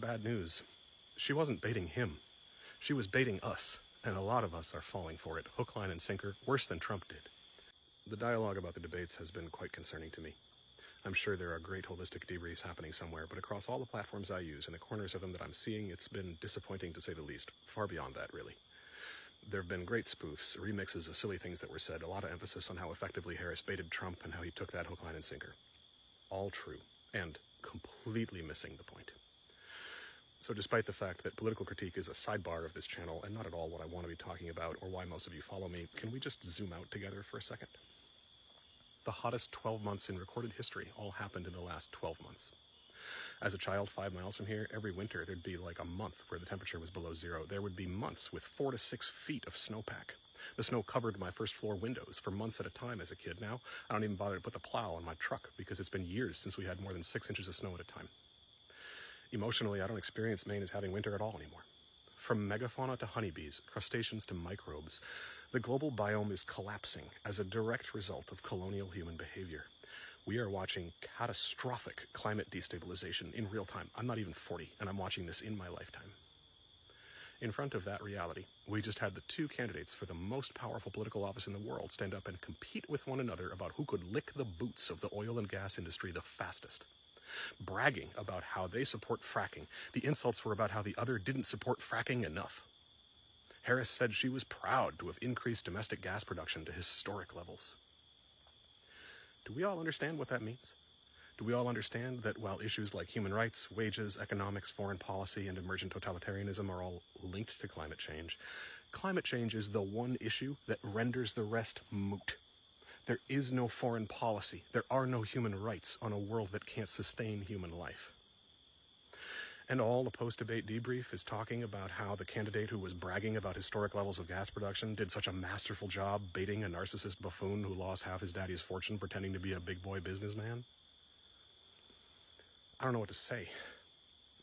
bad news. She wasn't baiting him. She was baiting us, and a lot of us are falling for it, hook, line, and sinker, worse than Trump did. The dialogue about the debates has been quite concerning to me. I'm sure there are great holistic debriefs happening somewhere, but across all the platforms I use and the corners of them that I'm seeing, it's been disappointing to say the least. Far beyond that, really. There have been great spoofs, remixes of silly things that were said, a lot of emphasis on how effectively Harris baited Trump and how he took that hook, line, and sinker. All true, and completely missing the point. So despite the fact that political critique is a sidebar of this channel and not at all what I want to be talking about or why most of you follow me, can we just zoom out together for a second? The hottest 12 months in recorded history all happened in the last 12 months. As a child 5 miles from here, every winter there'd be like a month where the temperature was below zero. There would be months with 4 to 6 feet of snowpack. The snow covered my first floor windows for months at a time as a kid. Now, I don't even bother to put the plow on my truck because it's been years since we had more than 6 inches of snow at a time. Emotionally, I don't experience Maine as having winter at all anymore. From megafauna to honeybees, crustaceans to microbes, the global biome is collapsing as a direct result of colonial human behavior. We are watching catastrophic climate destabilization in real time. I'm not even 40, and I'm watching this in my lifetime. In front of that reality, we just had the 2 candidates for the most powerful political office in the world stand up and compete with one another about who could lick the boots of the oil and gas industry the fastest. Bragging about how they support fracking. The insults were about how the other didn't support fracking enough. Harris said she was proud to have increased domestic gas production to historic levels. Do we all understand what that means? Do we all understand that while issues like human rights, wages, economics, foreign policy, and emergent totalitarianism are all linked to climate change is the one issue that renders the rest moot? There is no foreign policy. There are no human rights on a world that can't sustain human life. And all the post-debate debrief is talking about how the candidate who was bragging about historic levels of gas production did such a masterful job baiting a narcissist buffoon who lost half his daddy's fortune pretending to be a big boy businessman. I don't know what to say.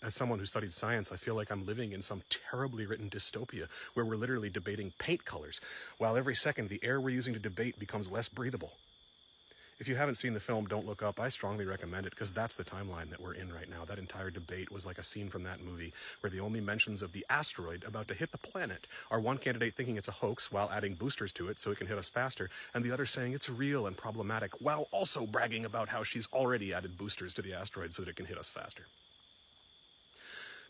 As someone who studied science, I feel like I'm living in some terribly written dystopia where we're literally debating paint colors, while every second the air we're using to debate becomes less breathable. If you haven't seen the film, don't look up. I strongly recommend it because that's the timeline that we're in right now. That entire debate was like a scene from that movie where the only mentions of the asteroid about to hit the planet are one candidate thinking it's a hoax while adding boosters to it so it can hit us faster, and the other saying it's real and problematic while also bragging about how she's already added boosters to the asteroid so that it can hit us faster.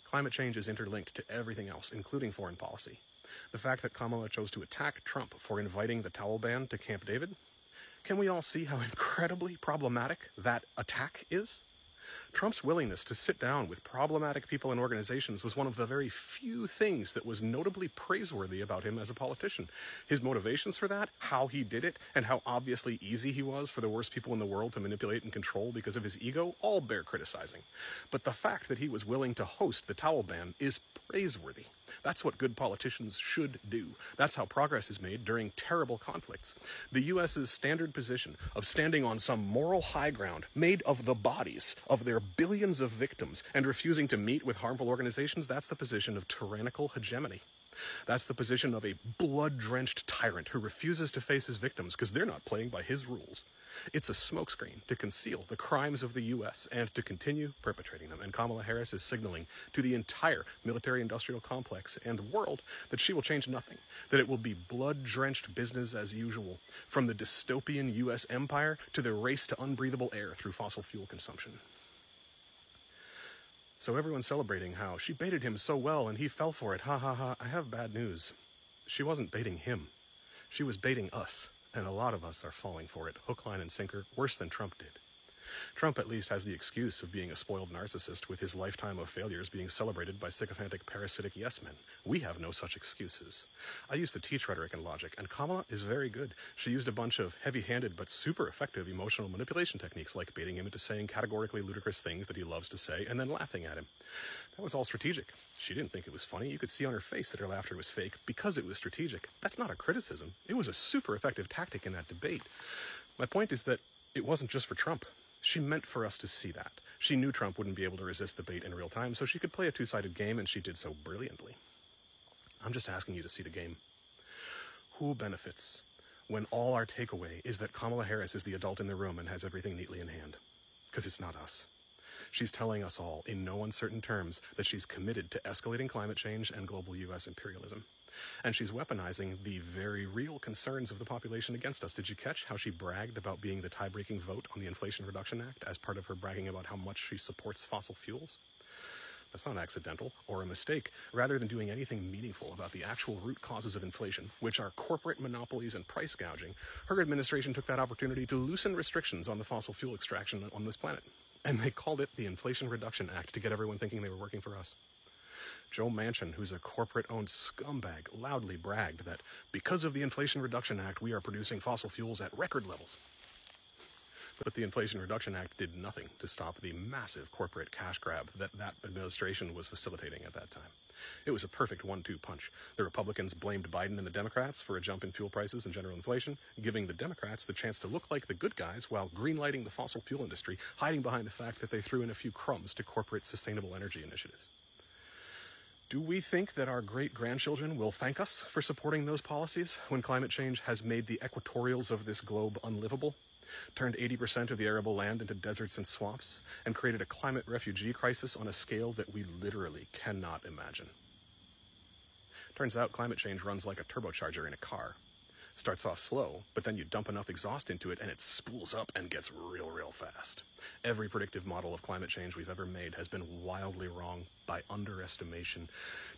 Climate change is interlinked to everything else, including foreign policy. The fact that Kamala chose to attack Trump for inviting the towel ban to Camp David, can we all see how incredibly problematic that attack is? Trump's willingness to sit down with problematic people and organizations was one of the very few things that was notably praiseworthy about him as a politician. His motivations for that, how he did it, and how obviously easy he was for the worst people in the world to manipulate and control because of his ego, all bear criticizing. But the fact that he was willing to host the towel ban is praiseworthy. That's what good politicians should do. That's how progress is made during terrible conflicts. The U.S.'s standard position of standing on some moral high ground made of the bodies of their billions of victims and refusing to meet with harmful organizations, that's the position of tyrannical hegemony. That's the position of a blood-drenched tyrant who refuses to face his victims because they're not playing by his rules. It's a smokescreen to conceal the crimes of the U.S. and to continue perpetrating them. And Kamala Harris is signaling to the entire military-industrial complex and world that she will change nothing, that it will be blood-drenched business as usual, from the dystopian U.S. empire to the race to unbreathable air through fossil fuel consumption. So everyone's celebrating how she baited him so well and he fell for it. Ha ha ha. I have bad news. She wasn't baiting him. She was baiting us. And a lot of us are falling for it, hook, line, and sinker, worse than Trump did. Trump at least has the excuse of being a spoiled narcissist with his lifetime of failures being celebrated by sycophantic parasitic yes-men. We have no such excuses. I used to teach rhetoric and logic, and Kamala is very good. She used a bunch of heavy-handed but super effective emotional manipulation techniques like baiting him into saying categorically ludicrous things that he loves to say and then laughing at him. That was all strategic. She didn't think it was funny. You could see on her face that her laughter was fake because it was strategic. That's not a criticism. It was a super effective tactic in that debate. My point is that it wasn't just for Trump. She meant for us to see that. She knew Trump wouldn't be able to resist the bait in real time, so she could play a two-sided game, and she did so brilliantly. I'm just asking you to see the game. Who benefits when all our takeaway is that Kamala Harris is the adult in the room and has everything neatly in hand? Because it's not us. She's telling us all, in no uncertain terms, that she's committed to escalating climate change and global U.S. imperialism. And she's weaponizing the very real concerns of the population against us. Did you catch how she bragged about being the tie-breaking vote on the Inflation Reduction Act as part of her bragging about how much she supports fossil fuels? That's not accidental or a mistake. Rather than doing anything meaningful about the actual root causes of inflation, which are corporate monopolies and price gouging, her administration took that opportunity to loosen restrictions on the fossil fuel extraction on this planet. And they called it the Inflation Reduction Act to get everyone thinking they were working for us. Joe Manchin, who's a corporate-owned scumbag, loudly bragged that because of the Inflation Reduction Act, we are producing fossil fuels at record levels. But the Inflation Reduction Act did nothing to stop the massive corporate cash grab that administration was facilitating at that time. It was a perfect 1-2 punch. The Republicans blamed Biden and the Democrats for a jump in fuel prices and general inflation, giving the Democrats the chance to look like the good guys while greenlighting the fossil fuel industry, hiding behind the fact that they threw in a few crumbs to corporate sustainable energy initiatives. Do we think that our great-grandchildren will thank us for supporting those policies when climate change has made the equatorials of this globe unlivable, turned 80% of the arable land into deserts and swamps, and created a climate refugee crisis on a scale that we literally cannot imagine? Turns out climate change runs like a turbocharger in a car. Starts off slow, but then you dump enough exhaust into it and it spools up and gets real fast. Every predictive model of climate change we've ever made has been wildly wrong by underestimation.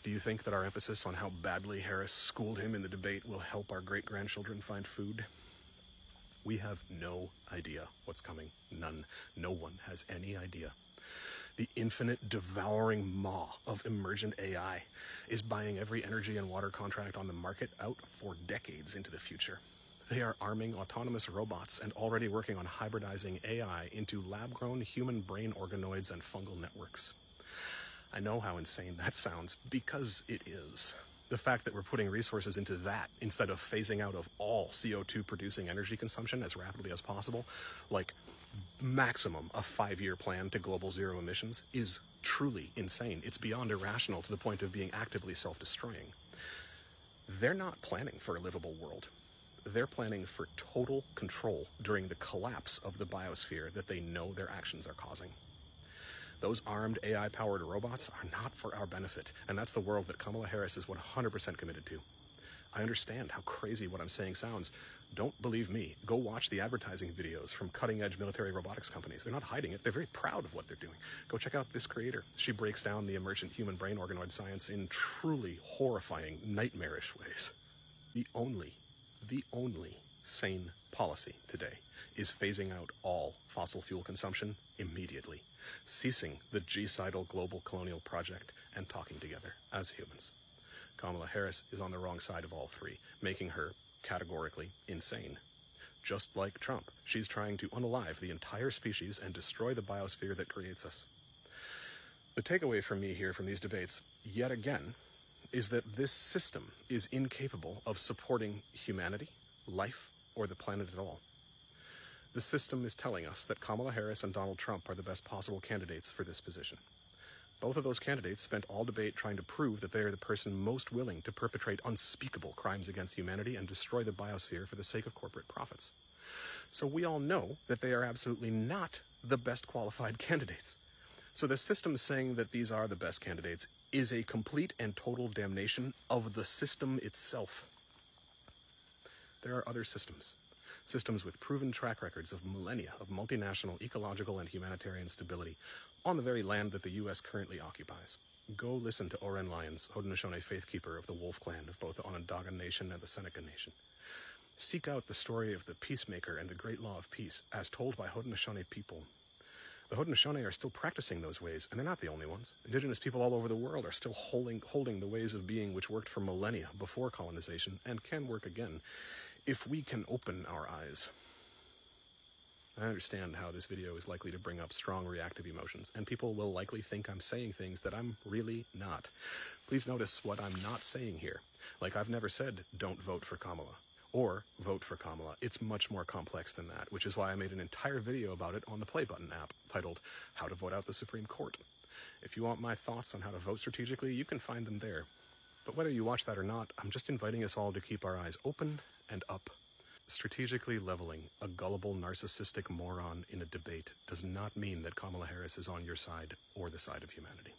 Do you think that our emphasis on how badly Harris schooled him in the debate will help our great-grandchildren find food? We have no idea what's coming. None. No one has any idea. The infinite devouring maw of emergent AI is buying every energy and water contract on the market out for decades into the future. They are arming autonomous robots and already working on hybridizing AI into lab-grown human brain organoids and fungal networks. I know how insane that sounds, because it is. The fact that we're putting resources into that instead of phasing out of all CO2 producing energy consumption as rapidly as possible, like maximum a 5-year plan to global zero emissions, is truly insane. It's beyond irrational to the point of being actively self-destroying. They're not planning for a livable world. They're planning for total control during the collapse of the biosphere that they know their actions are causing. Those armed AI-powered robots are not for our benefit, and that's the world that Kamala Harris is 100% committed to. I understand how crazy what I'm saying sounds. Don't believe me. Go watch the advertising videos from cutting-edge military robotics companies. They're not hiding it. They're very proud of what they're doing. Go check out this creator. She breaks down the emergent human brain organoid science in truly horrifying, nightmarish ways. The only sane policy today is phasing out all fossil fuel consumption immediately, ceasing the genocidal global colonial project, and talking together as humans. Kamala Harris is on the wrong side of all three, making her categorically insane. Just like Trump, she's trying to unalive the entire species and destroy the biosphere that creates us. The takeaway from me here from these debates, yet again, is that this system is incapable of supporting humanity, life, or the planet at all. The system is telling us that Kamala Harris and Donald Trump are the best possible candidates for this position. Both of those candidates spent all debate trying to prove that they are the person most willing to perpetrate unspeakable crimes against humanity and destroy the biosphere for the sake of corporate profits. So we all know that they are absolutely not the best qualified candidates. So the system saying that these are the best candidates is a complete and total damnation of the system itself. There are other systems. Systems with proven track records of millennia of multinational ecological and humanitarian stability on the very land that the U.S. currently occupies. Go listen to Oren Lyons, Haudenosaunee faithkeeper of the Wolf Clan of both the Onondaga Nation and the Seneca Nation. Seek out the story of the peacemaker and the great law of peace as told by Haudenosaunee people. The Haudenosaunee are still practicing those ways, and they're not the only ones. Indigenous people all over the world are still holding the ways of being which worked for millennia before colonization and can work again if we can open our eyes. I understand how this video is likely to bring up strong reactive emotions, and people will likely think I'm saying things that I'm really not. Please notice what I'm not saying here. Like, I've never said, don't vote for Kamala, or vote for Kamala. It's much more complex than that, which is why I made an entire video about it on the Play Button app, titled, How to Vote Out the Supreme Court. If you want my thoughts on how to vote strategically, you can find them there. But whether you watch that or not, I'm just inviting us all to keep our eyes open and up. Strategically leveling a gullible, narcissistic moron in a debate does not mean that Kamala Harris is on your side or the side of humanity.